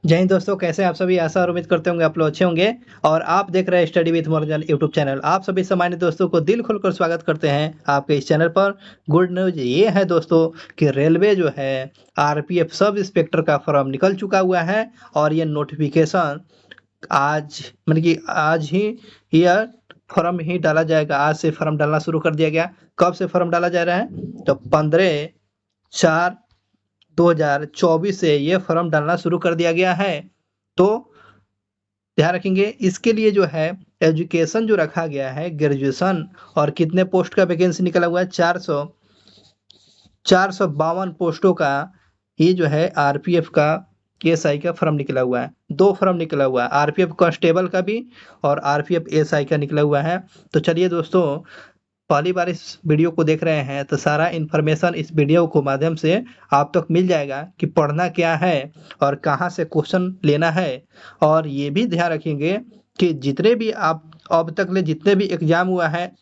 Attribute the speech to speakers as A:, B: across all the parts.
A: जय हिंद दोस्तों, कैसे हैं आप सभी। आशा और उम्मीद करते होंगे आप लोग अच्छे होंगे। और आप देख रहे हैं स्टडी विथ मोरजन यूट्यूब चैनल। आप सभी सामान्य दोस्तों को दिल खोलकर स्वागत करते हैं आपके इस चैनल पर। गुड न्यूज ये है दोस्तों कि रेलवे जो है आरपीएफ सब इंस्पेक्टर का फॉर्म निकल चुका हुआ है। और ये नोटिफिकेशन आज मतलब कि आज ही यह फॉर्म ही डाला जाएगा। आज से फॉर्म डालना शुरू कर दिया गया। कब से फॉर्म डाला जा रहा है? तो 15/4/2024 से ये फॉर्म डालना शुरू कर दिया गया है। तो ध्यान रखेंगे इसके लिए जो है एजुकेशन जो रखा गया है ग्रेजुएशन। और कितने पोस्ट का वैकेंसी निकला हुआ है? 452 पोस्टों का ये जो है आरपीएफ का एसआई का फॉर्म निकला हुआ है। दो फॉर्म निकला हुआ है, आरपीएफ कांस्टेबल का भी और आरपीएफ एसआई का निकला हुआ है। तो चलिए दोस्तों, पहली बार इस वीडियो को देख रहे हैं तो सारा इन्फॉर्मेशन इस वीडियो को माध्यम से आप तक मिल जाएगा कि पढ़ना क्या है और कहाँ से क्वेश्चन लेना है। और ये भी ध्यान रखेंगे कि जितने भी आप अब तक ले जितने भी एग्जाम हुआ है,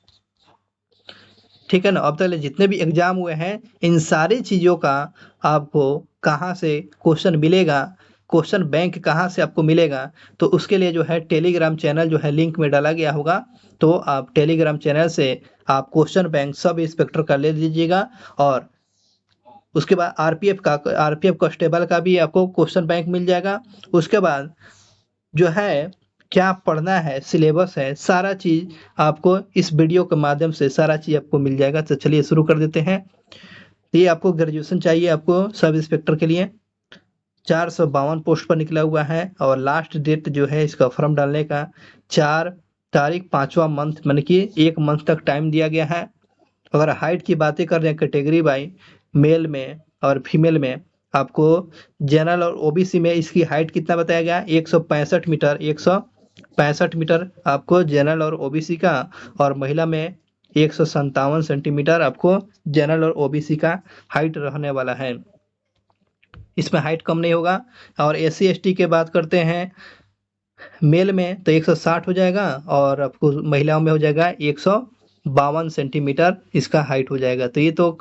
A: ठीक है ना, अब तक जितने भी एग्जाम हुए हैं इन सारी चीज़ों का आपको कहाँ से क्वेश्चन मिलेगा, क्वेश्चन बैंक कहाँ से आपको मिलेगा, तो उसके लिए जो है टेलीग्राम चैनल जो है लिंक में डाला गया होगा। तो आप टेलीग्राम चैनल से आप क्वेश्चन बैंक सब इंस्पेक्टर का ले लीजिएगा। और उसके बाद आरपीएफ कांस्टेबल का भी आपको क्वेश्चन बैंक मिल जाएगा। उसके बाद जो है क्या पढ़ना है, सिलेबस है, सारा चीज़ आपको इस वीडियो के माध्यम से सारा चीज़ आपको मिल जाएगा। तो चलिए शुरू कर देते हैं। ये आपको ग्रेजुएशन चाहिए आपको सब इंस्पेक्टर के लिए। 452 पोस्ट पर निकला हुआ है और लास्ट डेट जो है इसका फॉर्म डालने का 4 तारीख 5वां मंथ, माने कि 1 मंथ तक टाइम दिया गया है। अगर हाइट की बातें कर रहे हैं कैटेगरी बाई मेल में और फीमेल में, आपको जनरल और ओबीसी में इसकी हाइट कितना बताया गया? 165 मीटर, 165 मीटर आपको जनरल और ओबीसी का। और महिला में 157 सेंटीमीटर आपको जनरल और ओबीसी का हाइट रहने वाला है। इसमें हाइट कम नहीं होगा। और एससी एसटी की बात करते हैं मेल में तो 160 हो जाएगा और आपको महिलाओं में हो जाएगा 152 सेंटीमीटर इसका हाइट हो जाएगा। तो ये तो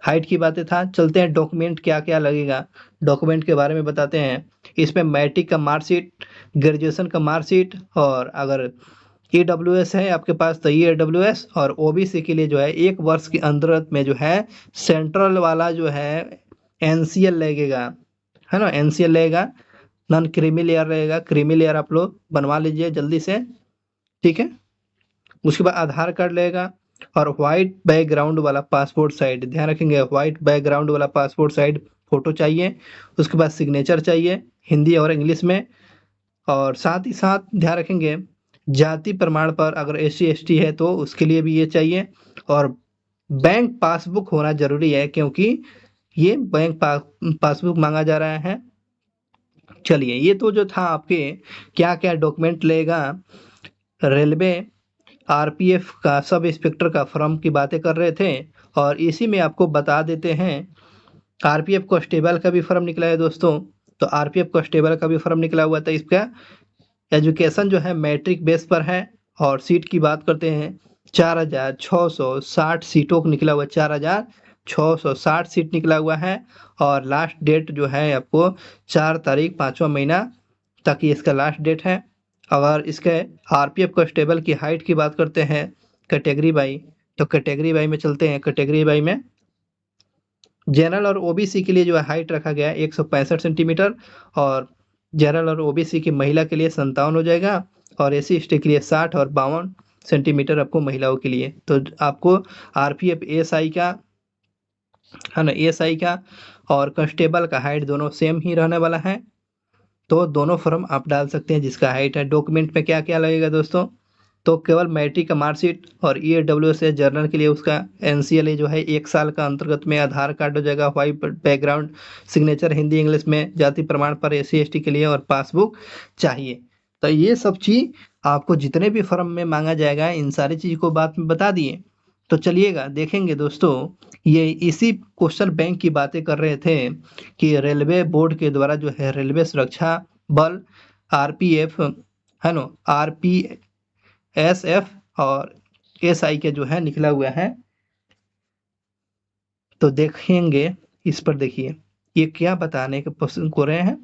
A: हाइट की बातें था। चलते हैं डॉक्यूमेंट क्या क्या लगेगा, डॉक्यूमेंट के बारे में बताते हैं। इसमें मैट्रिक का मार्कशीट, ग्रेजुएशन का मार्कशीट, और अगर ईडब्ल्यूएस है आपके पास तो ईडब्ल्यूएस। और ओबीसी के लिए जो है 1 वर्ष के अंतर्गत में जो है सेंट्रल वाला जो है एनसीएल लगेगा, है ना, एनसीएल लगेगा। नॉन क्रीमी लेयर रहेगा, क्रीमी लेयर आप लोग बनवा लीजिए जल्दी से, ठीक है। उसके बाद आधार कार्ड लगेगा और व्हाइट बैकग्राउंड वाला पासपोर्ट साइज, ध्यान रखेंगे व्हाइट बैकग्राउंड वाला पासपोर्ट साइज फोटो चाहिए। उसके बाद सिग्नेचर चाहिए हिंदी और इंग्लिश में। और साथ ही साथ ध्यान रखेंगे जाति प्रमाण पर अगर एससी एसटी है तो उसके लिए भी ये चाहिए। और बैंक पासबुक होना जरूरी है क्योंकि ये पासबुक मांगा जा रहा है। चलिए, ये तो जो था आपके क्या क्या डॉक्यूमेंट लेगा रेलवे आरपीएफ का सब इंस्पेक्टर का फॉर्म की बातें कर रहे थे। और इसी में आपको बता देते हैं आरपीएफ कांस्टेबल का भी फॉर्म निकला है दोस्तों। तो आरपीएफ कांस्टेबल का भी फॉर्म निकला हुआ था। इसका एजुकेशन जो है मैट्रिक बेस पर है। और सीट की बात करते हैं 4660 सीटों को निकला हुआ, 4660 सीट निकला हुआ है। और लास्ट डेट जो है आपको 4 तारीख 5वां महीना तक ये इसका लास्ट डेट है। अगर इसके आरपीएफ कांस्टेबल की हाइट की बात करते हैं कैटेगरी बाई, तो कैटेगरी बाई में चलते हैं। कैटेगरी बाई में जनरल और ओबीसी के लिए जो है हाइट रखा गया है 165 सेंटीमीटर। और जनरल और ओबीसी की महिला के लिए 57 हो जाएगा। और एससी एसटी के लिए 60 और 52 सेंटीमीटर आपको महिलाओं के लिए। तो आपको आरपीएफ एएसआई का, है ना, एएसआई का और कांस्टेबल का हाइट दोनों सेम ही रहने वाला है। तो दोनों फॉर्म आप डाल सकते हैं जिसका हाइट है। डॉक्यूमेंट में क्या क्या लगेगा दोस्तों? तो केवल मैट्रिक का मार्कशीट और ईडब्ल्यूएस जर्नल के लिए उसका एनसीएल जो है 1 साल का अंतर्गत में। आधार कार्ड हो जाएगा white background, signature Hindi English में, जाति प्रमाण पर एससी एसटी के लिए, और पासबुक चाहिए। तो ये सब चीज़ आपको जितने भी फॉर्म में मांगा जाएगा इन सारी चीज़ को बात में बता दिए। तो चलिएगा देखेंगे दोस्तों, ये इसी क्वेश्चन बैंक की बातें कर रहे थे कि रेलवे बोर्ड के द्वारा जो है रेलवे सुरक्षा बल आरपीएफ, है ना, आरपीएसएफ और एसआई के जो है निकला हुआ है। तो देखेंगे इस पर, देखिए ये क्या बताने के पसंद को रहे हैं,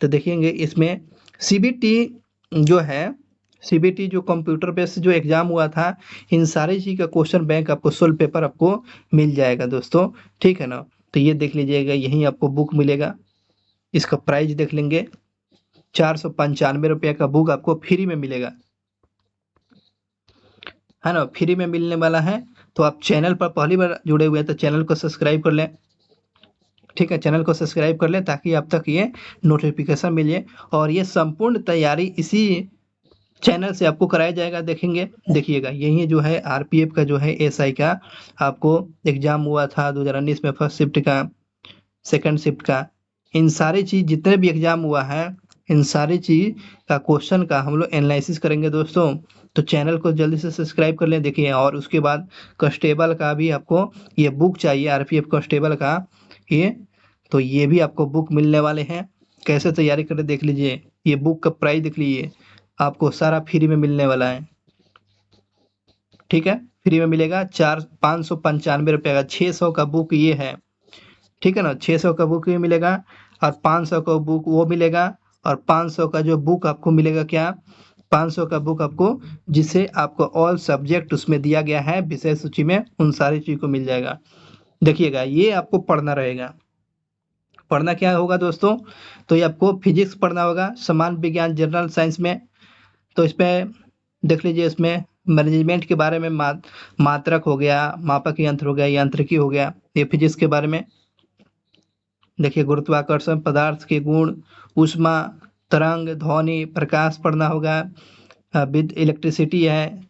A: तो देखिएंगे इसमें सीबीटी जो है, सीबीटी जो कंप्यूटर बेस्ड जो एग्जाम हुआ था, इन सारी चीज़ का क्वेश्चन बैंक आपको सोल्व पेपर आपको मिल जाएगा दोस्तों, ठीक है ना। तो ये देख लीजिएगा, यहीं आपको बुक मिलेगा, इसका प्राइस देख लेंगे, 495 रुपये का बुक आपको फ्री में मिलेगा, है ना, फ्री में मिलने वाला है। तो आप चैनल पर पहली बार जुड़े हुए हैं तो चैनल को सब्सक्राइब कर लें, ठीक है, चैनल को सब्सक्राइब कर लें ताकि आप तक ये नोटिफिकेशन मिले, और ये संपूर्ण तैयारी इसी चैनल से आपको कराया जाएगा। देखेंगे, देखिएगा, यही जो है आरपीएफ का जो है एसआई का आपको एग्जाम हुआ था 2019 में, फर्स्ट शिफ्ट का, सेकंड शिफ्ट का, इन सारी चीज़ जितने भी एग्जाम हुआ है, इन सारी चीज़ का क्वेश्चन का हम लोग एनालिसिस करेंगे दोस्तों। तो चैनल को जल्दी से सब्सक्राइब कर लें। देखिए, और उसके बाद कांस्टेबल का भी आपको ये बुक चाहिए, आरपीएफ कांस्टेबल का ये, तो ये भी आपको बुक मिलने वाले हैं। कैसे तैयारी करें देख लीजिए, ये बुक का प्राइस देख लीजिए, आपको सारा फ्री में मिलने वाला है, ठीक है, फ्री में मिलेगा। 595 रुपये का 600 का बुक ये है, ठीक है ना, 600 का बुक ये मिलेगा, और 500 का बुक वो मिलेगा, और 500 का जो बुक आपको मिलेगा क्या, 500 का बुक आपको, जिससे आपको ऑल सब्जेक्ट उसमें दिया गया है विषय सूची में, उन सारी चीज़ को मिल जाएगा। देखिएगा, ये आपको पढ़ना रहेगा। पढ़ना क्या होगा दोस्तों, तो ये आपको फिजिक्स पढ़ना होगा, सामान्य विज्ञान जनरल साइंस में। तो इसमें देख लीजिए, इसमें मैनेजमेंट के बारे में मात्रक हो गया, मापक यंत्र हो गया, यांत्रिकी हो गया, ये फिजिक्स के बारे में। देखिए, गुरुत्वाकर्षण, पदार्थ के गुण, ऊष्मा, तरंग, ध्वनि, प्रकाश पढ़ना होगा, विद इलेक्ट्रिसिटी है,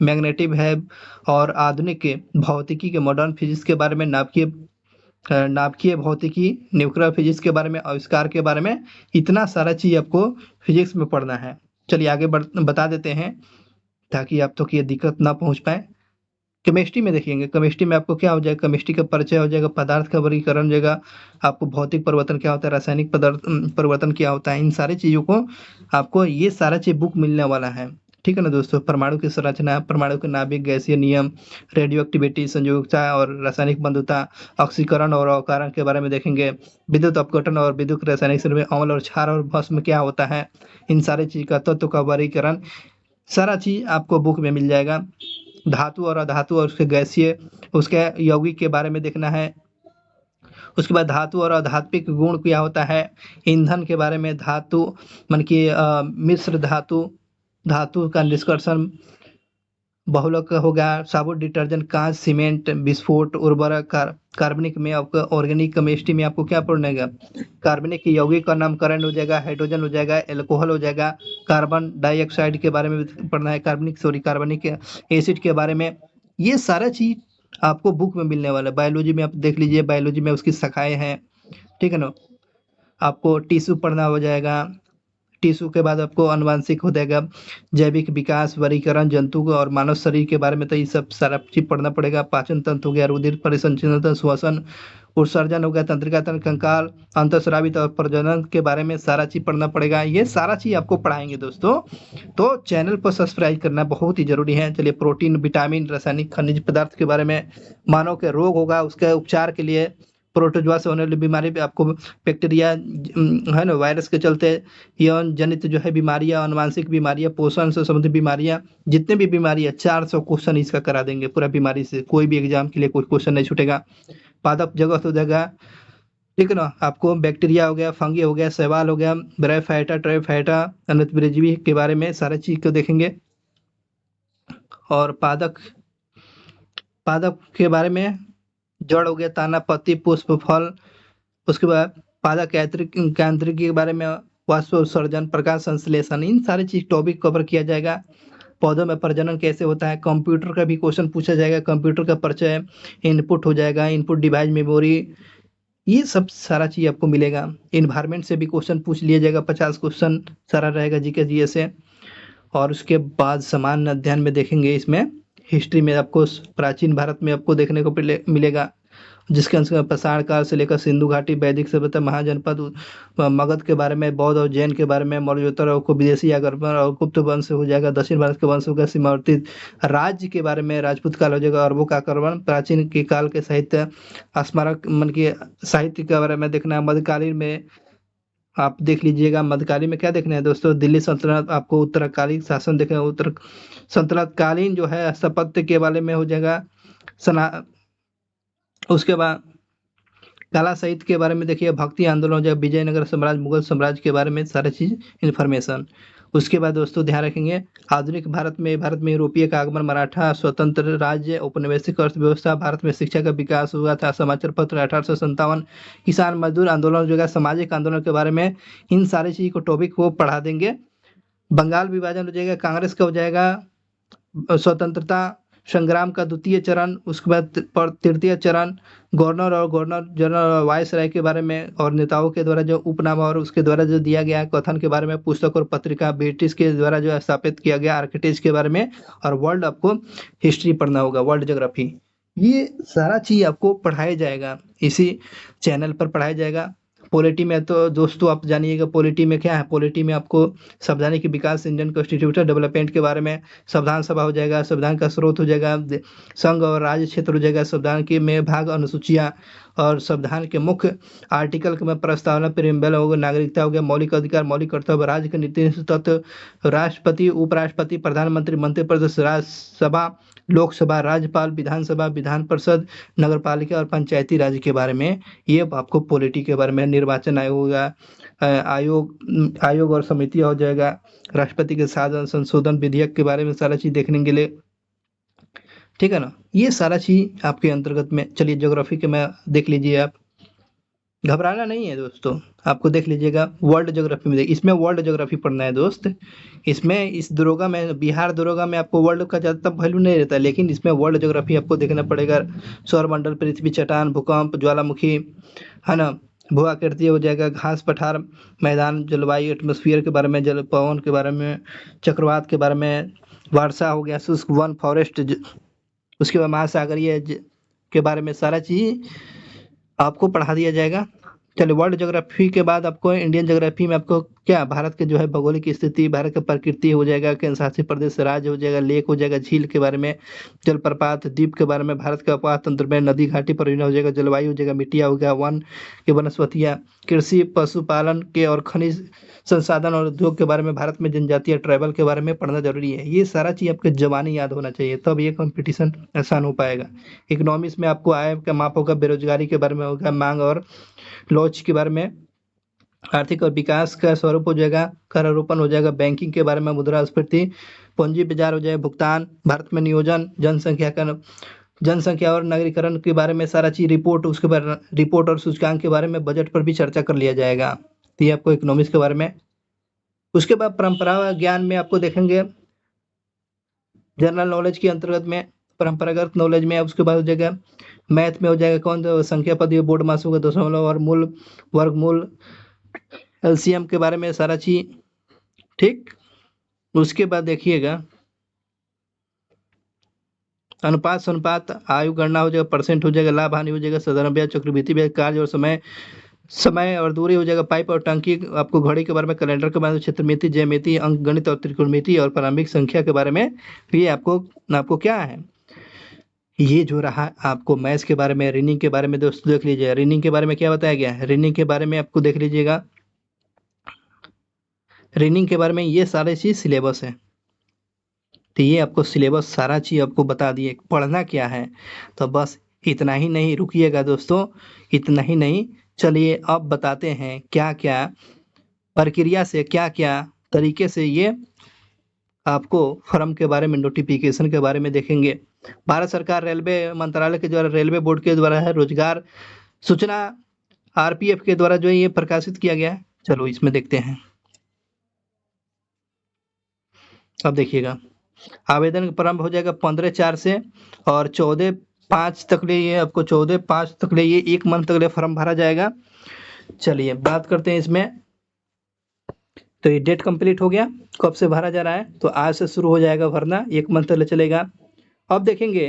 A: मैग्नेटिक है, और आधुनिक भौतिकी के मॉडर्न फिजिक्स के बारे में, नाभिकीय भौतिकी, न्यूक्लियर फिजिक्स के बारे में, आविष्कार के बारे में, इतना सारा चीज़ आपको फिजिक्स में पढ़ना है। चलिए आगे बता देते हैं ताकि आप तक ये दिक्कत ना पहुंच पाए। केमिस्ट्री में देखेंगे, केमिस्ट्री में आपको क्या हो जाएगा, केमिस्ट्री का परिचय हो जाएगा, पदार्थ का वर्गीकरण हो जाएगा, आपको भौतिक परिवर्तन क्या होता है, रासायनिक परिवर्तन क्या होता है, इन सारी चीज़ों को आपको ये सारा चीज़ बुक मिलने वाला है, ठीक है ना दोस्तों। परमाणु की संरचना, परमाणु के नाभिक, गैसीय नियम, रेडियो एक्टिविटी, संयोजकता और रासायनिक बंधुता, ऑक्सीकरण और अवकरण के बारे में देखेंगे, विद्युत अपघटन और विद्युत रासायनिक संरचना, अम्ल और क्षार और भस्म क्या होता है, इन सारी चीज़ का तत्व का वर्गीकरण, सारा चीज़ आपको बुक में मिल जाएगा। धातु और अधातु और उसके गैसीय, उसके यौगिक के बारे में देखना है। उसके बाद धातु और अधात्विक गुण क्या होता है, ईंधन के बारे में, धातु मन की मिश्र धातु, धातु का निष्कर्षण, बहुलक होगा, साबुन, डिटर्जेंट, कांच, सीमेंट, विस्फोट, उर्वरक, कार्बनिक में आपको, ऑर्गेनिक केमिस्ट्री में आपको क्या पढ़नेगा, कार्बनिक के यौगिक का नामकरण हो जाएगा, हाइड्रोजन हो जाएगा, एल्कोहल हो जाएगा, कार्बन डाइऑक्साइड के बारे में भी पढ़ना है, कार्बनिक एसिड के बारे में। ये सारा चीज आपको बुक में मिलने वाला है। बायोलॉजी में आप देख लीजिए, बायोलॉजी में उसकी शाखाएं हैं, ठीक है ना। आपको टिश्यू पढ़ना हो जाएगा, टिश्यू के बाद आपको आनुवांशिक हो जाएगा, जैविक विकास, वर्गीकरण, जंतु और मानव शरीर के बारे में, तो ये सब सारा चीज पढ़ना पड़ेगा। पाचन तंत्र हो गया, रुधिर परिसंचरण, श्वसन, उत्सर्जन हो गया, तंत्रिका तंत्र, कंकाल, अंतःस्रावित और प्रजनन के बारे में सारा चीज पढ़ना पड़ेगा। ये सारा चीज आपको पढ़ाएंगे दोस्तों। तो चैनल पर सब्सक्राइब करना बहुत ही जरूरी है। चलिए, प्रोटीन, विटामिन, रासायनिक खनिज पदार्थ के बारे में, मानव के रोग होगा उसके उपचार के लिए, प्रोटोजोआ से होने वाली बीमारी पे आपको, बैक्टीरिया है ना, वायरस के चलते यौन जनित जो है बीमारियां, आनुवांशिक बीमारियां, पोषण से संबंधित बीमारियां, जितने भी बीमारी है, 400 क्वेश्चन इसका करा देंगे पूरा बीमारी से। कोई भी एग्जाम के लिए कोई क्वेश्चन नहीं छूटेगा। पादप जगत हो जाएगा, ठीक है ना। आपको बैक्टीरिया हो गया, फंगी हो गया, शैवाल हो गया, ब्रायोफाइटा, ट्रायोफाइटा, अनृतबीजजीवी के बारे में सारा चीज को देखेंगे। और पादप के बारे में, जड़ हो गया, तना, पत्ती, पुष्प, फल। उसके बाद पादप यांत्रिकी के बारे में, वाष्प उत्सर्जन, प्रकाश संश्लेषण, इन सारी चीज टॉपिक कवर किया जाएगा। पौधों में प्रजनन कैसे होता है, कंप्यूटर का भी क्वेश्चन पूछा जाएगा, कंप्यूटर का परिचय, इनपुट हो जाएगा, इनपुट डिवाइस, मेमोरी, ये सब सारा चीज आपको मिलेगा। इन्वायरमेंट से भी क्वेश्चन पूछ लिया जाएगा, 50 क्वेश्चन सारा रहेगा जीके जीएस से। और उसके बाद सामान्य अध्ययन में देखेंगे, इसमें हिस्ट्री में आपको प्राचीन भारत में आपको देखने को मिलेगा। जिसके अंश पाषाण काल से लेकर सिंधु घाटी, वैदिक सभ्यता, महाजनपद, मगध के बारे में, बौद्ध और जैन के बारे में, मौर्योत्तर और को विदेशी आक्रमण और गुप्त वंश हो जाएगा, दक्षिण भारत के वंश होगा, सीमावर्ती राज्य के बारे में राजपूत काल हो जाएगा, अरबों का आक्रमण, प्राचीन के काल के साहित्य, स्मारक मन के साहित्य के बारे में देखना है। मध्यकालीन में आप देख लीजिएगा, मध्यकालीन में क्या देखना है दोस्तों, दिल्ली सल्तनत, आपको उत्तरकालीन शासन देखना है, उत्तर सल्तनत कालीन जो है स्थापत्य के बारे में हो जाएगा। सना उसके बाद कला साहित्य के बारे में देखिए, भक्ति आंदोलन हो जाएगा, विजयनगर साम्राज्य, मुगल साम्राज्य के बारे में सारी चीज इन्फॉर्मेशन। उसके बाद दोस्तों ध्यान रखेंगे, आधुनिक भारत में यूरोपीय का आगमन, मराठा स्वतंत्र राज्य, औपनिवेशिक अर्थव्यवस्था, भारत में शिक्षा का विकास हुआ था, समाचार पत्र 1857, किसान मजदूर आंदोलन जो है, सामाजिक आंदोलन के बारे में, इन सारी चीज को टॉपिक को पढ़ा देंगे। बंगाल विभाजन हो जाएगा, कांग्रेस का हो जाएगा, स्वतंत्रता संग्राम का द्वितीय चरण, उसके बाद तृतीय चरण, गवर्नर और गवर्नर जनरल वायसराय के बारे में और नेताओं के द्वारा जो उपनाम और उसके द्वारा जो दिया गया कथन के बारे में, पुस्तक और पत्रिका, ब्रिटिश के द्वारा जो स्थापित किया गया आर्किटेक्ट के बारे में, और वर्ल्ड आपको हिस्ट्री पढ़ना होगा, वर्ल्ड ज्योग्राफी। ये सारा चीज आपको पढ़ाया जाएगा, इसी चैनल पर पढ़ाया जाएगा। पॉलिटी में तो दोस्तों आप जानिएगा, पॉलिटी में क्या है, पॉलिटी में आपको संवैधानिक के विकास, इंडियन कॉन्स्टिट्यूशन डेवलपमेंट के बारे में, संविधान सभा हो जाएगा, संविधान का स्रोत हो जाएगा, संघ और राज्य क्षेत्र हो जाएगा, संविधान के में भाग, अनुसूचियां और संविधान के मुख्य आर्टिकल में प्रस्तावना, प्रियम्बल हो गया, नागरिकता हो गया, मौलिक अधिकार, मौलिक कर्तव्य, राज्य के नीति तत्व, राष्ट्रपति, उपराष्ट्रपति, प्रधानमंत्री, मंत्रिपरिषद, राज्यसभा, लोकसभा, राज्यपाल, विधानसभा, विधान परिषद, नगरपालिका और पंचायती राज के बारे में, ये आपको पॉलिटी के बारे में, निर्वाचन आयोग होगा, आयोग और समिति हो जाएगा, राष्ट्रपति के साधन संशोधन विधेयक के बारे में सारा चीज देखने के लिए, ठीक है ना। ये सारा चीज आपके अंतर्गत में। चलिए ज्योग्राफी के में देख लीजिए, आप घबराना नहीं है दोस्तों, आपको देख लीजिएगा वर्ल्ड ज्योग्राफी में, इसमें वर्ल्ड ज्योग्राफी पढ़ना है दोस्त। इसमें इस दरोगा में, बिहार दरोगा में आपको वर्ल्ड का ज़्यादातर वैल्यू नहीं रहता है, लेकिन इसमें वर्ल्ड ज्योग्राफी आपको देखना पड़ेगा। सौरमंडल, पृथ्वी, चट्टान, भूकंप, ज्वालामुखी, है ना, भू आकृति हो जाएगा, घास पठार मैदान, जलवायु, एटमोसफियर के बारे में, जल पवन के बारे में, चक्रवात के बारे में, वर्षा हो गया, शुष्क वन, फॉरेस्ट, उसके बाद महासागरीय के बारे में सारा चीज आपको पढ़ा दिया जाएगा। चलिए वर्ल्ड ज्योग्राफी के बाद आपको इंडियन ज्योग्राफी में आपको क्या, भारत के जो है भौगोलिक स्थिति, भारत का प्रकृति हो जाएगा, केंद्र शासित प्रदेश, राज्य हो जाएगा, लेक हो जाएगा, झील के बारे में, जलप्रपात, द्वीप के बारे में, भारत का अवपात तंत्र में, नदी घाटी परियोजना हो जाएगा, जलवायु हो जाएगा, मिट्टिया हो गया, वन के वनस्पतियाँ, कृषि, पशुपालन के और खनिज संसाधन और उद्योग के बारे में, भारत में जनजातीय ट्राइबल के बारे में पढ़ना जरूरी है। ये सारा चीज आपके जबानी याद होना चाहिए, तब ये कंपटीशन आसान हो पाएगा। इकोनॉमिक्स में आपको आय का माप होगा, बेरोजगारी के बारे में होगा, मांग और लॉच के बारे में, आर्थिक और विकास का स्वरूप हो जाएगा, कर आरोपण हो जाएगा, बैंकिंग के बारे में, मुद्रास्फीति, पूंजी बाजार हो जाएगा, भुगतान, भारत में नियोजन, जनसंख्या और नगरीकरण के बारे में सारा चीज रिपोर्ट, उसके बारे रिपोर्ट और सूचकांक के बारे में, बजट पर भी चर्चा कर लिया जाएगा। तो ये आपको इकोनॉमिक्स के बारे में। उसके बाद परंपरा ज्ञान में आपको देखेंगे, जनरल नॉलेज के अंतर्गत में, परंपरागत नॉलेज में, उसके बाद हो जाएगा मैथ में हो जाएगा कौन, संख्या पद, बोर्ड मास होगा, दशमलव और मूल, वर्गमूल, एलसीएम के बारे में सारा चीज, ठीक। उसके बाद देखिएगा अनुपात, आयु गणना हो जाएगा, परसेंट हो जाएगा, लाभ हानि हो जाएगा, साधारण ब्याज, चक्रवृद्धि ब्याज, कार्य और समय और दूरी हो जाएगा, पाइप और टंकी, आपको घड़ी के बारे में, कैलेंडर के बारे में, क्षेत्रमिति, ज्यामिति, अंक गणित और त्रिकोणमिति और प्रारंभिक संख्या के बारे में। ये आपको क्या है, ये जो रहा आपको मैथ्स के बारे में, रीजनिंग के बारे में दोस्तों देख लीजिए। रीजनिंग के बारे में क्या बताया गया है, रीजनिंग के बारे में आपको देख लीजिएगा, रीजनिंग के बारे में ये सारे चीज सिलेबस है। तो ये आपको सिलेबस सारा चीज आपको बता दिए, पढ़ना क्या है। तो बस इतना ही नहीं, रुकिएगा दोस्तों, इतना ही नहीं, चलिए अब बताते हैं क्या क्या प्रक्रिया से, क्या क्या तरीके से ये आपको फर्म के बारे में, नोटिफिकेशन के बारे में देखेंगे। भारत सरकार रेलवे मंत्रालय के द्वारा, रेलवे बोर्ड के द्वारा है, रोजगार सूचना आरपीएफ के द्वारा जो है ये प्रकाशित किया गया है। चलो इसमें देखते हैं। अब देखिएगा आवेदन प्रारंभ हो जाएगा 15/4 से और 14/5 तक ले, ये आपको 14/5 तक ले, ये 1 मंथ तक ले फॉर्म भरा जाएगा। चलिए बात करते हैं इसमें। तो ये डेट कंप्लीट हो गया, कब से भरा जा रहा है, तो आज से शुरू हो जाएगा भरना, 1 मंथ तक चलेगा। अब देखेंगे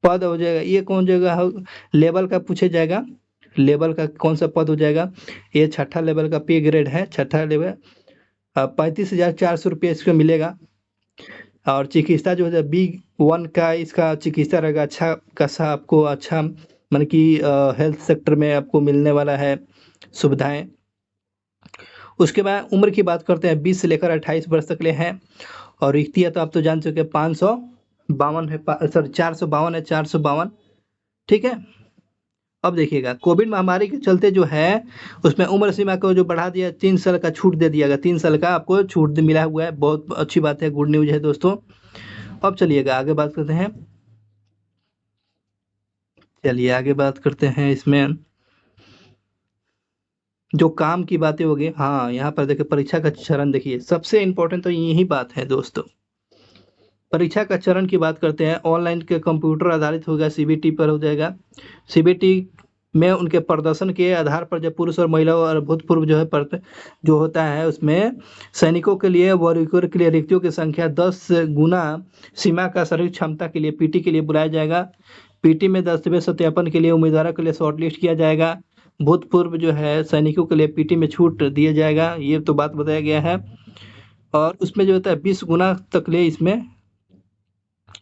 A: पद हो जाएगा, ये कौन जगह लेवल का पूछे जाएगा, लेवल का कौन सा पद हो जाएगा, ये छठा लेवल का पे ग्रेड है, छठा लेवल 35,400 रुपये इसका मिलेगा। और चिकित्सा जो है B1 का इसका चिकित्सा रहेगा, अच्छा खासा आपको, अच्छा मतलब कि हेल्थ सेक्टर में आपको मिलने वाला है सुविधाएं। उसके बाद उम्र की बात करते हैं, 20 से लेकर 28 वर्ष तक ले हैं। और रिक्तियाँ तो आप तो जान चुके हैं, 552 है, सॉरी 452 है, 452। ठीक है। अब देखिएगा, कोविड महामारी के चलते जो है उसमें उम्र सीमा को जो बढ़ा दिया, 3 साल का छूट दे दिया गया, 3 साल का आपको छूट मिला हुआ है, बहुत अच्छी बात है, गुड न्यूज है दोस्तों। अब चलिएगा आगे बात करते हैं, चलिए आगे बात करते हैं इसमें जो काम की बातें हो गई। हाँ, यहाँ पर देखिए परीक्षा का चरण, देखिए सबसे इम्पोर्टेंट तो यही बात है दोस्तों। परीक्षा का चरण की बात करते हैं, ऑनलाइन के कंप्यूटर आधारित होगा, सीबीटी पर हो जाएगा। सीबीटी में उनके प्रदर्शन के आधार पर जब पुरुष और महिला और भूतपूर्व जो है जो होता है उसमें सैनिकों के लिए वर्गों के लिए रिक्तियों की संख्या 10 गुना सीमा का शारीरिक क्षमता के लिए पीटी के लिए बुलाया जाएगा। पीटी में दस्तावेज सत्यापन के लिए उम्मीदवारों के लिए शॉर्टलिस्ट किया जाएगा। भूतपूर्व जो है सैनिकों के लिए पीटी में छूट दिया जाएगा, ये तो बात बताया गया है। और उसमें जो होता है 20 गुना तक ले इसमें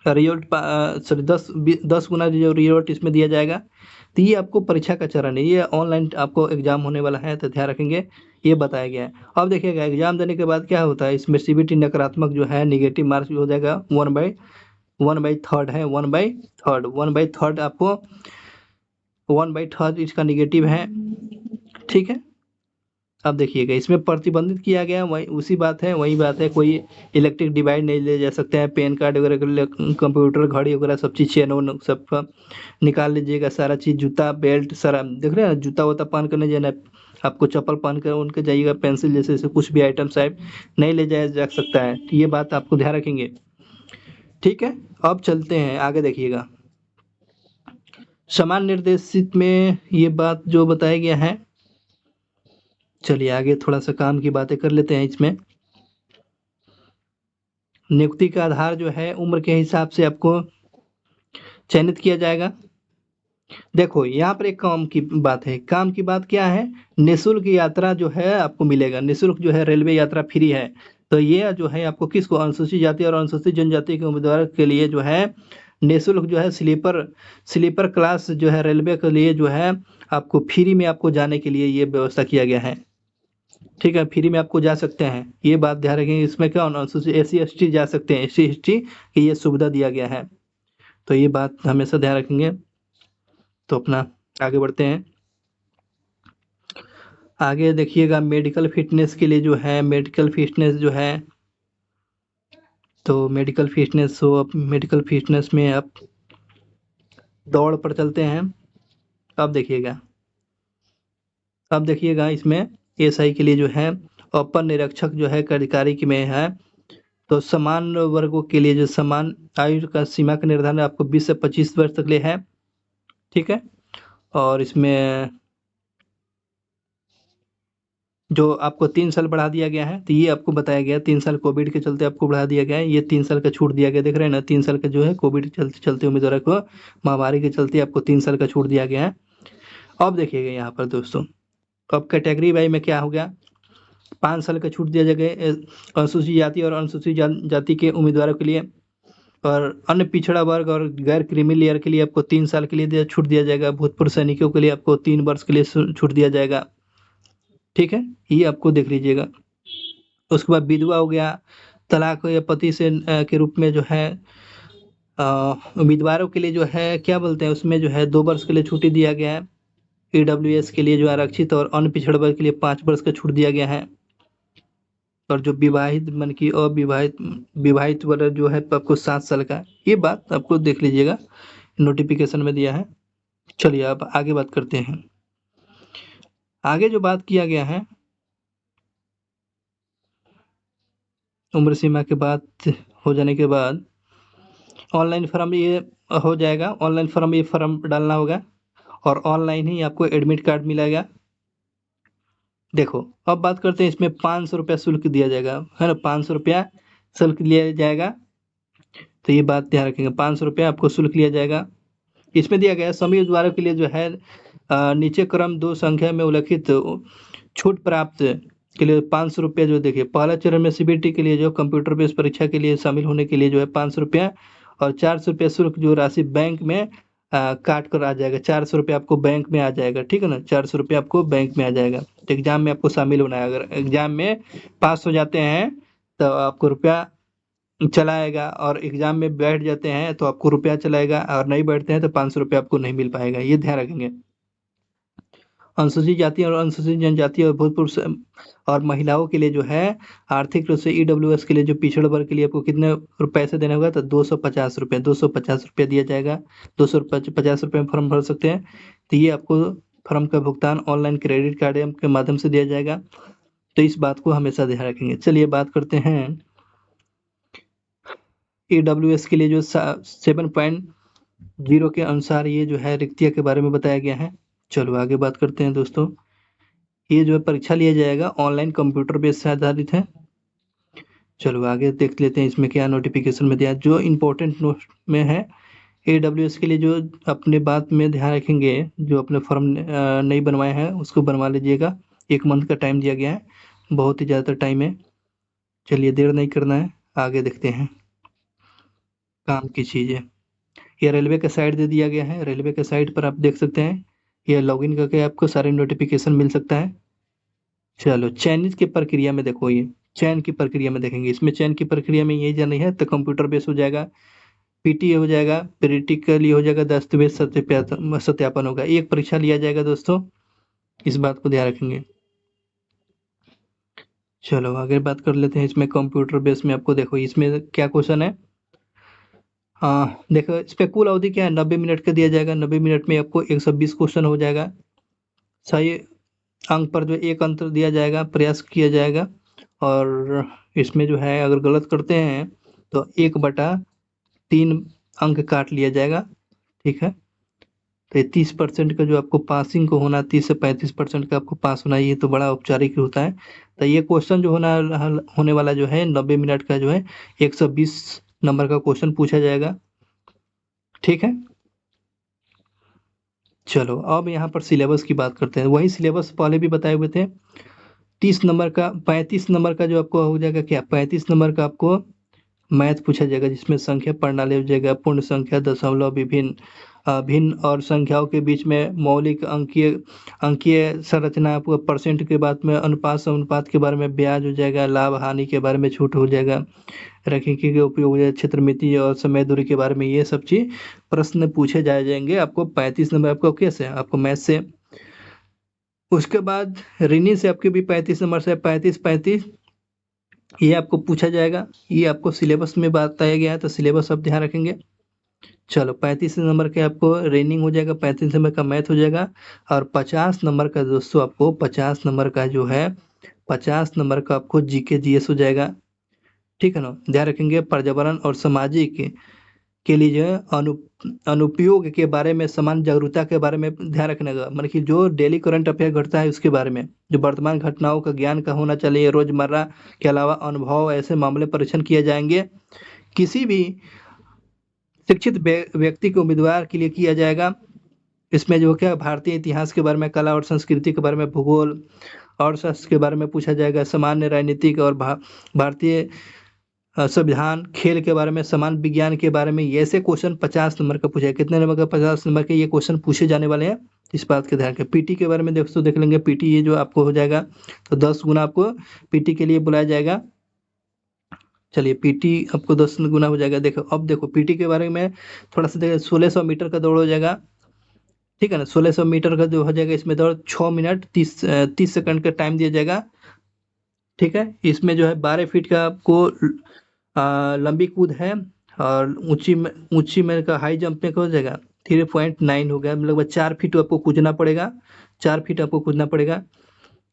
A: रिजल्ट, सॉरी 10 गुना जो रिजल्ट इसमें दिया जाएगा। तो ये आपको परीक्षा का चरण है, ये ऑनलाइन आपको एग्जाम होने वाला है, तो ध्यान रखेंगे, ये बताया गया है। अब देखिएगा एग्जाम देने के बाद क्या होता है, इसमें सीबीटी नकारात्मक जो है निगेटिव मार्क्स हो जाएगा, 1/3 है, 1/3 आपको 1/3 इसका निगेटिव है। ठीक है। अब देखिएगा इसमें प्रतिबंधित किया गया वही उसी बात है, वही बात है, कोई इलेक्ट्रिक डिवाइस नहीं ले जा सकते हैं, पेन कार्ड वगैरह, कंप्यूटर, घड़ी वगैरह सब चीज़, चेन वेन सब निकाल लीजिएगा, सारा चीज़, जूता बेल्ट सारा देख रहे हैं, जूता वूता पहन कर नहीं जाना है आपको, चप्पल पहन कर उनके जाइएगा, पेंसिल जैसे कुछ भी आइटम साहब नहीं ले जाया जा सकता है, ये बात आपको ध्यान रखेंगे। ठीक है। अब चलते हैं आगे, देखिएगा समान निर्देशित में ये बात जो बताया गया है। चलिए आगे थोड़ा सा काम की बातें कर लेते हैं। इसमें नियुक्ति का आधार जो है उम्र के हिसाब से आपको चयनित किया जाएगा। देखो यहाँ पर एक काम की बात है, काम की बात क्या है, निःशुल्क यात्रा जो है आपको मिलेगा, निःशुल्क जो है रेलवे यात्रा फ्री है। तो ये जो है आपको किसको, अनुसूचित जाति और अनुसूचित जनजाति के उम्मीदवार के लिए जो है निःशुल्क जो है स्लीपर क्लास जो है रेलवे के लिए जो है आपको फ्री में आपको जाने के लिए ये व्यवस्था किया गया है। ठीक है, फ्री में आपको जा सकते हैं, ये बात ध्यान रखेंगे। इसमें क्या अनुसूचित SC ST जा सकते हैं, SC ST की ये सुविधा दिया गया है, तो ये बात हमेशा ध्यान रखेंगे। तो अपना आगे बढ़ते हैं। आगे देखिएगा मेडिकल फिटनेस के लिए जो है, मेडिकल फिटनेस जो है, तो मेडिकल फिटनेस हो, अब मेडिकल फिटनेस में आप दौड़ पर चलते हैं। अब देखिएगा इसमें SI के लिए जो है अपर निरीक्षक जो है कार्यकारी की में है। तो समान वर्गों के लिए जो समान आयु का सीमा का निर्धारण आपको 20 से 25 वर्ष तक ले है। ठीक है। और इसमें जो आपको 3 साल बढ़ा दिया गया है, तो ये आपको बताया गया 3 साल कोविड के चलते आपको बढ़ा दिया गया है, ये 3 साल का छूट दिया गया, देख रहे हैं ना, 3 साल का जो है कोविड के चलते उम्मीदवारों को महामारी के चलते आपको 3 साल का छूट दिया गया है। अब देखिएगा यहाँ पर दोस्तों, अब कैटेगरी वाई में क्या हो गया, 5 साल का छूट दिया जाएगा अनुसूचित जाति और अनुसूचित जाति के उम्मीदवारों के लिए। और अन्य पिछड़ा वर्ग और गैर क्रीमी लेयर के लिए आपको 3 साल के लिए छूट दिया जाएगा। भूतपूर्व सैनिकों के लिए आपको 3 वर्ष के लिए छूट दिया जाएगा। ठीक है, ये आपको देख लीजिएगा। उसके बाद विधवा हो गया, तलाक या पति से के रूप में जो है उम्मीदवारों के लिए जो है क्या बोलते हैं, उसमें जो है 2 वर्ष के लिए छुट्टी दिया गया है। EWS के लिए जो आरक्षित और अन्य पिछड़ा वर्ग के लिए 5 वर्ष का छूट दिया गया है। और जो विवाहित मन की विवाहित वाला जो है आपको 7 साल का, ये बात आपको देख लीजिएगा, नोटिफिकेशन में दिया है। चलिए अब आगे बात करते हैं। आगे जो बात किया गया है, उम्र सीमा के बाद हो जाने के बाद ऑनलाइन फॉर्म ये हो जाएगा, ऑनलाइन फॉर्म ये फॉर्म डालना होगा और ऑनलाइन ही आपको एडमिट कार्ड मिलेगा। देखो अब बात करते हैं, इसमें 500 रुपया शुल्क दिया जाएगा, है ना, 500 रुपया शुल्क लिया जाएगा। तो ये बात ध्यान रखेंगे, 500 रुपया आपको शुल्क लिया जाएगा। इसमें दिया गया है सभी उम्मीदवारों के लिए जो है नीचे क्रम 2 संख्या में उल्लिखित छूट प्राप्त के लिए 500 रुपया जो देखिए पहला चरण में सीबीटी के लिए जो कंप्यूटर बेस्ड परीक्षा के लिए शामिल होने के लिए जो है 500 रुपया और 400 रुपया शुल्क जो राशि बैंक में काट कर आ जाएगा। 400 रुपया आपको बैंक में आ जाएगा, ठीक है ना। 400 रुपया आपको बैंक में आ जाएगा। तो एग्जाम में आपको शामिल होना है। अगर एग्जाम में पास हो जाते हैं तो आपको रुपया चला आएगा, और एग्जाम में बैठ जाते हैं तो आपको रुपया चलाएगा, और नहीं बैठते हैं तो 500 रुपया आपको नहीं मिल पाएगा। ये ध्यान रखेंगे। अनुसूचित जाति और अनुसूचित जनजाति और भूतपूर्व और महिलाओं के लिए जो है आर्थिक रूप से ईडब्ल्यूएस के लिए जो पिछड़े वर्ग के लिए आपको कितने पैसे देने होगा, तो 250 रुपये 250 रुपये दिया जाएगा। 250 रुपये में फॉर्म भर सकते हैं। तो ये आपको फॉर्म का भुगतान ऑनलाइन क्रेडिट कार्ड के माध्यम से दिया जाएगा। तो इस बात को हमेशा ध्यान रखेंगे। चलिए बात करते हैं ईडब्ल्यूएस के लिए जो 7.0 के अनुसार ये जो है रिक्तियाँ के बारे में बताया गया है। चलो आगे बात करते हैं दोस्तों। ये जो है परीक्षा लिया जाएगा ऑनलाइन कंप्यूटर बेस से आधारित है। चलो आगे देख लेते हैं इसमें क्या नोटिफिकेशन में दिया। जो इम्पोर्टेंट नोट में है AWS के लिए जो अपने बात में ध्यान रखेंगे, जो अपने फॉर्म नहीं बनवाए हैं उसको बनवा लीजिएगा। 1 मंथ का टाइम दिया गया है, बहुत ही ज़्यादा टाइम है। चलिए देर नहीं करना है, आगे देखते हैं काम की चीज़ है। ये रेलवे का साइट दे दिया गया है। रेलवे के साइट पर आप देख सकते हैं, ये लॉगिन करके आपको सारे नोटिफिकेशन मिल सकता है। चलो चयनित की प्रक्रिया में देखो, ये चयन की प्रक्रिया में देखेंगे। इसमें चयन की प्रक्रिया में यही जानी है तो कंप्यूटर बेस हो जाएगा, पीटी हो जाएगा, प्रैक्टिकली हो जाएगा, दस्तावेज सत्यापन होगा। एक परीक्षा लिया जाएगा दोस्तों, इस बात को ध्यान रखेंगे। चलो आगे बात कर लेते हैं। इसमें कंप्यूटर बेस में आपको देखो इसमें क्या क्वेश्चन है। हाँ देखो, इस पे कुल अवधि क्या है, 90 मिनट का दिया जाएगा। 90 मिनट में आपको 120 क्वेश्चन हो जाएगा। सही अंक पर जो 1 अंक दिया जाएगा, प्रयास किया जाएगा। और इसमें जो है अगर गलत करते हैं तो 1/3 अंक काट लिया जाएगा, ठीक है। तो 30% का जो आपको पासिंग को होना, 30 से 35% का आपको पास होना, ये तो बड़ा औपचारिक होता है। तो ये क्वेश्चन जो होने वाला जो है 90 मिनट का जो है 120 नंबर का क्वेश्चन पूछा जाएगा, ठीक है। चलो अब यहाँ पर सिलेबस की बात करते हैं। वही सिलेबस पहले भी बताए हुए थे। 30 नंबर का 35 नंबर का जो आपको हो जाएगा क्या, 35 नंबर का आपको मैथ पूछा जाएगा, जिसमें संख्या प्रणाली हो जाएगा, पूर्ण संख्या, दशमलव, विभिन्न भिन्न और संख्याओं के बीच में मौलिक अंकीय संरचना, आपको परसेंट के बाद में अनुपात समानुपात के बारे में, ब्याज हो जाएगा, लाभ हानि के बारे में छूट हो जाएगा, रैखिकी के उपयोग हो जाएगा, क्षेत्रमिति और समय दूरी के बारे में, ये सब चीज प्रश्न पूछे जाएंगे आपको 35 नंबर आपको कैसे, आपको मैथ से। उसके बाद रीजनिंग से आपके भी 35 नंबर से 35 ये आपको पूछा जाएगा। ये आपको सिलेबस में बताया गया है, तो सिलेबस आप ध्यान रखेंगे। चलो 35 नंबर के आपको रीजनिंग हो जाएगा, 35 नंबर का मैथ हो जाएगा, और 50 नंबर का दोस्तों आपको 50 नंबर का जो है 50 नंबर का आपको जीके जीएस हो जाएगा, ठीक है ना। ध्यान रखेंगे पर्यावरण और सामाजिक के लिए जो है अनुपयोग के बारे में, समान जागरूकता के बारे में ध्यान रखने का, मतलब कि जो डेली करंट अफेयर घटता है उसके बारे में, जो वर्तमान घटनाओं का ज्ञान का होना चाहिए, रोजमर्रा के अलावा अनुभव, ऐसे मामले परीक्षण किए जाएंगे। किसी भी शिक्षित व्यक्ति को उम्मीदवार के लिए किया जाएगा। इसमें जो क्या भारतीय इतिहास के बारे में, कला और संस्कृति के बारे में, भूगोल और शास्त्र के बारे में पूछा जाएगा, सामान्य राजनीतिक और भारतीय संविधान, खेल के बारे में, समान विज्ञान के बारे में, ये ऐसे क्वेश्चन 50 नंबर का पूछा है। कितने नंबर का, 50 नंबर के ये क्वेश्चन पूछे जाने वाले हैं, इस बात का ध्यान रखें। पीटी के बारे में दोस्तों देख लेंगे। पीटी ये जो आपको हो जाएगा तो 10 गुना आपको पीटी के लिए बुलाया जाएगा। चलिए पीटी आपको 10 गुना हो जाएगा। देखो अब देखो पीटी के बारे में थोड़ा सा देखो, 1600 मीटर का दौड़ हो जाएगा, ठीक है ना। 1600 मीटर का जो हो जाएगा, इसमें दौड़ 6 मिनट 30 सेकंड का टाइम दिया जाएगा, ठीक है। इसमें जो है 12 फीट का आपको लंबी कूद है, और ऊंची में का हाई जंप में हो जाएगा 3.9 हो गया, मतलब 4 फीट आपको कूदना पड़ेगा, 4 फीट आपको कूदना पड़ेगा।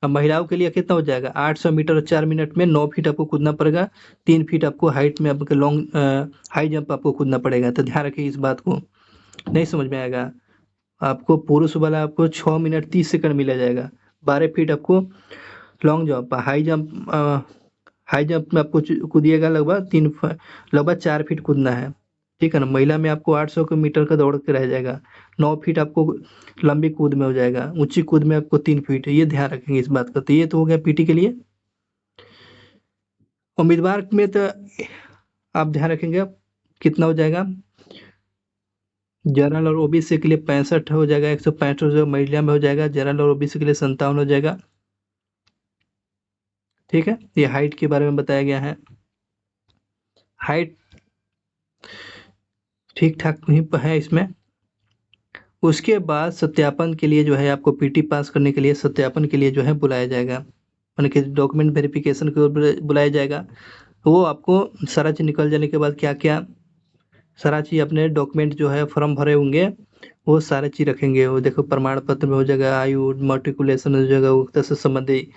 A: अब महिलाओं के लिए कितना हो जाएगा, 800 मीटर और 4 मिनट में 9 फीट आपको कूदना पड़ेगा, 3 फीट आपको हाइट में आपके लॉन्ग हाई जंप आपको कूदना पड़ेगा। तो ध्यान रखिए इस बात को, नहीं समझ में आएगा आपको पुरुष वाला आपको 6 मिनट 30 सेकंड मिला जाएगा। 12 फीट आपको लॉन्ग जंप, हाई जंप में आपको कूदिएगा लगभग 4 फीट कूदना है, ठीक है ना। महिला में आपको 800 मीटर का दौड़ के रह जाएगा। 9 फीट आपको लंबी कूद में हो जाएगा, ऊंची कूद में आपको 3 फीट, ये ध्यान रखेंगे इस बात का। तो ये तो हो गया पीटी के लिए। उम्मीदवार में तो आप ध्यान रखेंगे आप कितना हो जाएगा। जनरल और ओबीसी के लिए 65 हो जाएगा, 165 जो महिला में हो जाएगा, जनरल और ओबीसी के लिए 57 हो जाएगा। ठीक है, ये हाइट के बारे में बताया गया है। हाइट ठीक ठाक ही है इसमें। उसके बाद सत्यापन के लिए जो है आपको पीटी पास करने के लिए सत्यापन के लिए जो है बुलाया जाएगा, यानी कि डॉक्यूमेंट वेरिफिकेशन के बुलाया जाएगा। वो आपको सारा चीज निकल जाने के बाद क्या क्या सारा चीज अपने डॉक्यूमेंट जो है फॉर्म भरे होंगे वो सारे चीज रखेंगे। वो देखो प्रमाण पत्र में हो जाएगा, आयु माट्रिकुलेशन हो जाएगा, उक्त से संबंधी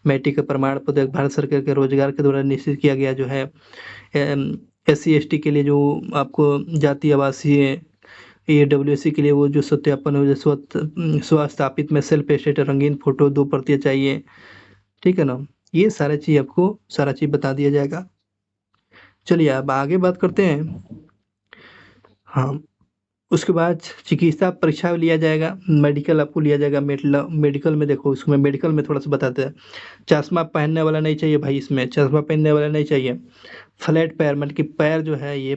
A: मैट्रिक का प्रमाण पत्र, भारत सरकार के रोजगार के द्वारा निश्चित किया गया जो है। SC ST के लिए जो आपको जाति आवासीय, AWC के लिए वो जो सत्यापन हो, स्वस्थापित में सेल्फ एटेस्टेड रंगीन फोटो 2 प्रतियां चाहिए। ठीक है ना, ये सारा चीज बता दिया जाएगा। चलिए अब आगे बात करते हैं। हाँ, उसके बाद चिकित्सा परीक्षा लिया जाएगा, मेडिकल आपको लिया जाएगा। मेडिकल में देखो, उसमें मेडिकल में थोड़ा सा बताते हैं। चश्मा पहनने वाला नहीं चाहिए भाई, इसमें चश्मा पहनने वाला नहीं चाहिए। फ्लैट पैर, मतलब कि पैर जो है, ये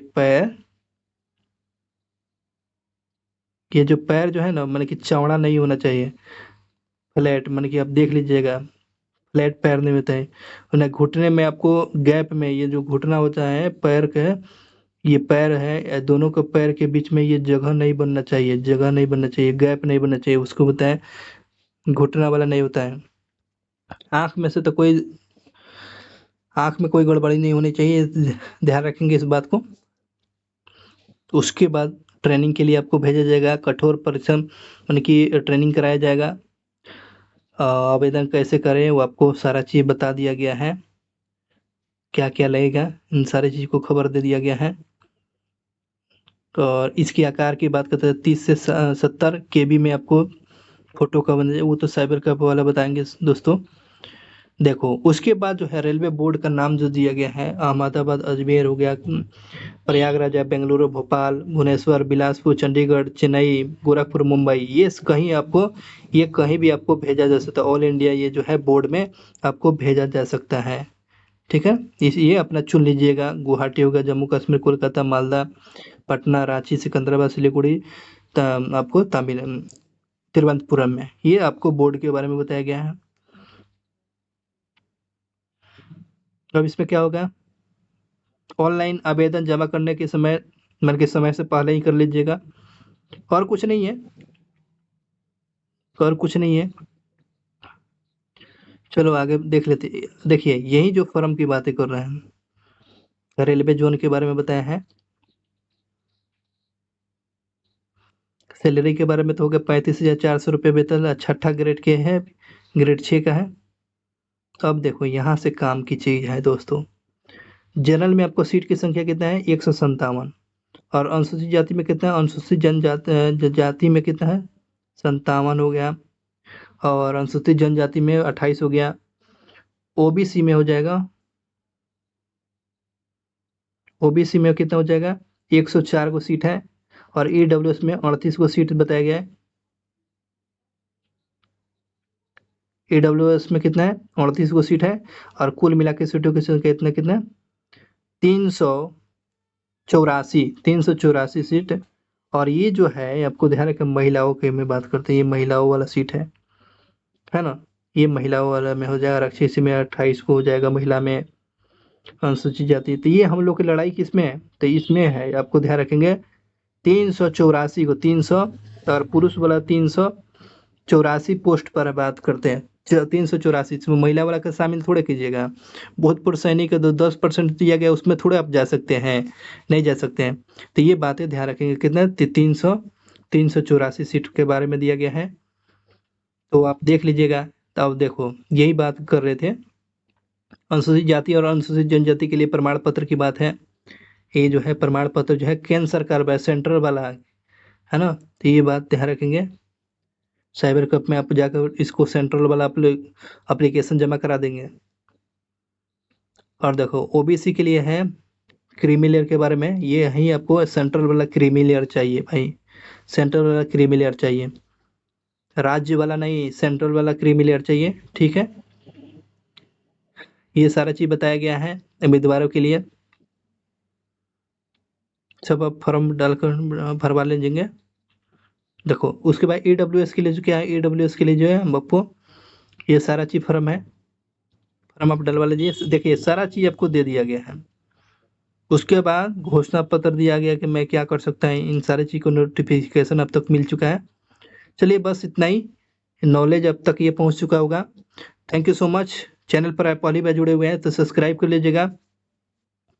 A: जो पैर जो है ना, मतलब कि चौड़ा नहीं होना चाहिए। फ्लैट मतलब कि आप देख लीजिएगा, फ्लैट पैर नहीं होता है। और ना घुटने में आपको गैप में, ये जो घुटना होता है पैर का, ये पैर है, दोनों के पैर के बीच में ये जगह नहीं बनना चाहिए, जगह नहीं बनना चाहिए, गैप नहीं बनना चाहिए, उसको बताएं घुटना वाला नहीं होता है। आंख में कोई गड़बड़ी नहीं होनी चाहिए, ध्यान रखेंगे इस बात को। तो उसके बाद ट्रेनिंग के लिए आपको भेजा जाएगा, कठोर परिश्रम यानी कि ट्रेनिंग कराया जाएगा। आवेदन कैसे करें वो आपको सारा चीज बता दिया गया है, क्या क्या लगेगा, इन सारी चीज को खबर दे दिया गया है। और इसके आकार की बात करते हैं, 30 से 70 KB में आपको फोटो का बन जाए, वो तो साइबर कैफ वाला बताएंगे दोस्तों। देखो उसके बाद जो है रेलवे बोर्ड का नाम जो दिया गया है, अहमदाबाद, अजमेर हो गया, प्रयागराज है, बेंगलुरु, भोपाल, भुवनेश्वर, बिलासपुर, चंडीगढ़, चेन्नई, गोरखपुर, मुंबई, ये कहीं भी आपको भेजा जा सकता है। ऑल इंडिया ये जो है बोर्ड में आपको भेजा जा सकता है। ठीक है, ये अपना चुन लीजिएगा। गुवाहाटी होगा, जम्मू कश्मीर, कोलकाता, मालदा, पटना, रांची, सिकंदराबाद, सिलीगुड़ी, आपको तिरुवनंतपुरम में, ये आपको बोर्ड के बारे में बताया गया है। अब इसमें क्या होगा, ऑनलाइन आवेदन जमा करने के समय, मन के समय से पहले ही कर लीजिएगा। और कुछ नहीं है, और कुछ नहीं है। चलो आगे देख लेते। देखिए यही जो फर्म की बातें कर रहे हैं, रेलवे जोन के बारे में बताया है। सैलरी के बारे में तो हो गया 35,400 रुपये वेतन, छठा ग्रेड के है, ग्रेड 6 का है। अब देखो यहाँ से काम की चीज है दोस्तों। जनरल में आपको सीट की संख्या कितना है, 157। और अनुसूचित जाति में कितना है, अनुसूचित जनजाति में कितना है, 57 हो गया। और अनुसूचित जनजाति में 28 हो गया। ओबीसी में हो जाएगा, ओबीसी में कितना हो जाएगा, 104 को सीट है। और ईडब्ल्यूएस में 38 को सीट बताया गया है। ईडब्ल्यूएस में कितना है, 38 को सीट है। और कुल मिला के सीटों की संख्या कितना कितना, 384 सीट। और ये जो है आपको ध्यान रखें, महिलाओं की में बात करते हैं, ये महिलाओं वाला सीट है ना। ये महिलाओं वाला में हो जाएगा। आरक्षित में 28 को हो जाएगा, महिला में, अनुसूचित जाति। तो ये हम लोग की लड़ाई किसमें है, तो इसमें है, आपको ध्यान रखेंगे। 384 को 300, और पुरुष वाला 384 पोस्ट पर बात करते हैं। 384, इसमें महिला वाला का शामिल थोड़े कीजिएगा। भूतपूर्व सैनिक का 10% दिया गया, उसमें थोड़े आप जा सकते हैं, नहीं जा सकते हैं। तो ये बातें ध्यान रखेंगे, कितना 384 सीट के बारे में दिया गया है, तो आप देख लीजिएगा। तो अब देखो यही बात कर रहे थे, अनुसूचित जाति और अनुसूचित जनजाति के लिए प्रमाण पत्र की बात है। ये जो है प्रमाण पत्र जो है केंद्र सरकार वाला, सेंट्रल वाला है ना। तो ये बात ध्यान रखेंगे। साइबर कैफ में आप जाकर इसको सेंट्रल वाला एप्लीकेशन जमा करा देंगे। और देखो ओबीसी के लिए है क्रीमी लेयर के बारे में, ये यहीं आपको सेंट्रल वाला क्रीमी लेयर चाहिए भाई, सेंट्रल वाला क्रीमी लेयर चाहिए, राज्य वाला नहीं, सेंट्रल वाला क्रीमी लेयर चाहिए। ठीक है, ये सारा चीज बताया गया है उम्मीदवारों के लिए, सब आप फॉर्म डालकर भरवा लीजिएंगे। देखो उसके बाद ईडब्ल्यूएस के लिए जो क्या है, ईडब्ल्यूएस के लिए जो है हम आपको ये सारा चीज फॉर्म है, फॉर्म आप डलवा लीजिए। देखिए सारा चीज आपको दे दिया गया है। उसके बाद घोषणा पत्र दिया गया कि मैं क्या कर सकता है, इन सारी चीज को नोटिफिकेशन अब तक मिल चुका है। चलिए बस इतना ही, नॉलेज अब तक ये पहुंच चुका होगा। Thank you so much. Channel पर आप पहली बार जुड़े हुए हैं तो सब्सक्राइब कर लीजिएगा,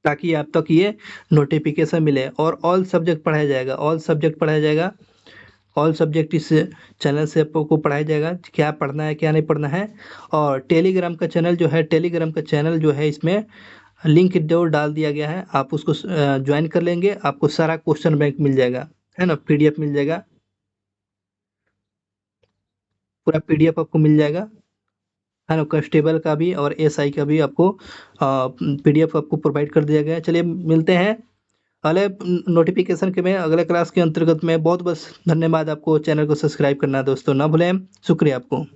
A: ताकि आप तक ये नोटिफिकेशन मिले। और ऑल सब्जेक्ट पढ़ाया जाएगा, ऑल सब्जेक्ट पढ़ाया जाएगा, ऑल सब्जेक्ट इस चैनल से आपको पढ़ाया जाएगा, क्या पढ़ना है क्या नहीं पढ़ना है। और टेलीग्राम का चैनल जो है, टेलीग्राम का चैनल जो है, इसमें लिंक जरूर डाल दिया गया है, आप उसको ज्वाइन कर लेंगे, आपको सारा क्वेश्चन बैंक मिल जाएगा, है ना, पीडीएफ मिल जाएगा, पूरा पीडीएफ आपको मिल जाएगा, है ना, कांस्टेबल का भी और एसआई का भी आपको पीडीएफ आपको प्रोवाइड कर दिया गया है। चलिए मिलते हैं अगले नोटिफिकेशन के में, अगले क्लास के अंतर्गत में। बहुत बहुत धन्यवाद, आपको चैनल को सब्सक्राइब करना दोस्तों ना भूलें। शुक्रिया आपको।